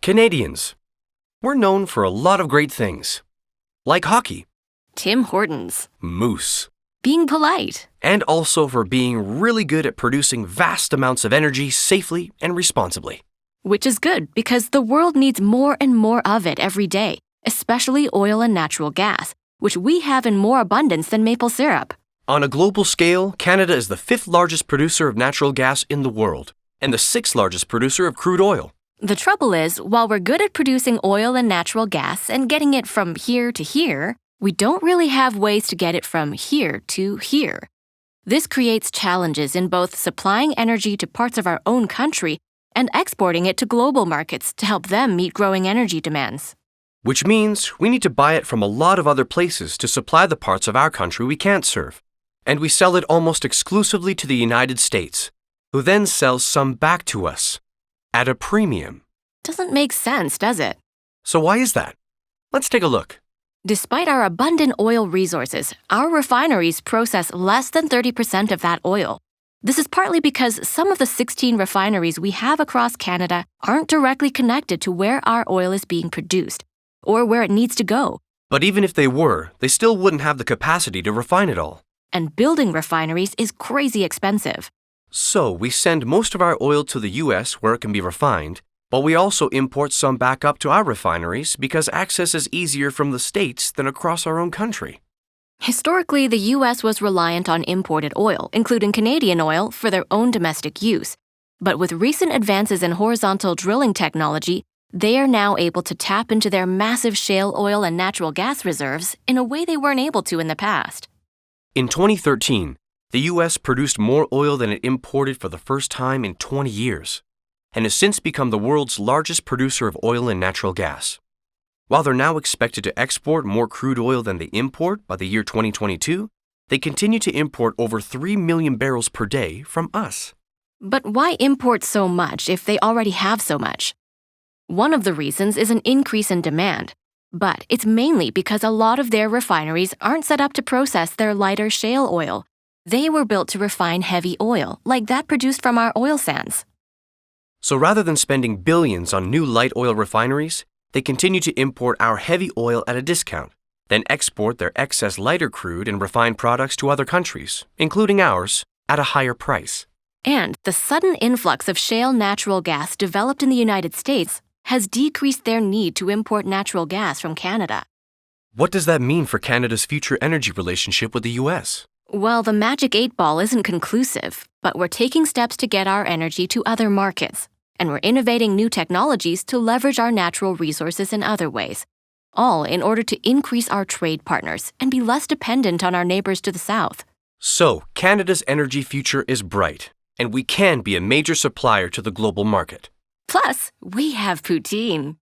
Canadians. We're known for a lot of great things, like hockey, Tim Hortons. moose, Being polite. and also for being really good at producing vast amounts of energy safely and responsibly. Which is good because the world needs more and more of it every day, especially oil and natural gas, which we have in more abundance than maple syrup. On a global scale, Canada is the 5th largest producer of natural gas in the world and the 6th largest producer of crude oil. The trouble is, while we're good at producing oil and natural gas and getting it from here to here, we don't really have ways to get it from here to here. This creates challenges in both supplying energy to parts of our own country and exporting it to global markets to help them meet growing energy demands. Which means we need to buy it from a lot of other places to supply the parts of our country we can't serve. And we sell it almost exclusively to the United States, who then sells some back to us at a premium. Doesn't make sense, does it? So why is that? Let's take a look. Despite our abundant oil resources, our refineries process less than 30% of that oil. This is partly because some of the 16 refineries we have across Canada aren't directly connected to where our oil is being produced or where it needs to go. But even if they were, they still wouldn't have the capacity to refine it all. And building refineries is crazy expensive. So we send most of our oil to the US where it can be refined, but we also import some back up to our refineries because access is easier from the States than across our own country. Historically, the U.S. was reliant on imported oil, including Canadian oil, for their own domestic use. But with recent advances in horizontal drilling technology, they are now able to tap into their massive shale oil and natural gas reserves in a way they weren't able to in the past. In 2013, the US produced more oil than it imported for the first time in 20 years, and has since become the world's largest producer of oil and natural gas. While they're now expected to export more crude oil than they import by the year 2022, they continue to import over 3 million barrels per day from us. But why import so much if they already have so much? One of the reasons is an increase in demand, but it's mainly because a lot of their refineries aren't set up to process their lighter shale oil. They were built to refine heavy oil, like that produced from our oil sands. So rather than spending billions on new light oil refineries, they continue to import our heavy oil at a discount, then export their excess lighter crude and refined products to other countries, including ours, at a higher price. And the sudden influx of shale natural gas developed in the United States has decreased their need to import natural gas from Canada. What does that mean for Canada's future energy relationship with the US? Well, the magic 8 ball isn't conclusive, but we're taking steps to get our energy to other markets, and we're innovating new technologies to leverage our natural resources in other ways, all in order to increase our trade partners and be less dependent on our neighbors to the south. So, Canada's energy future is bright, and we can be a major supplier to the global market. Plus, we have poutine.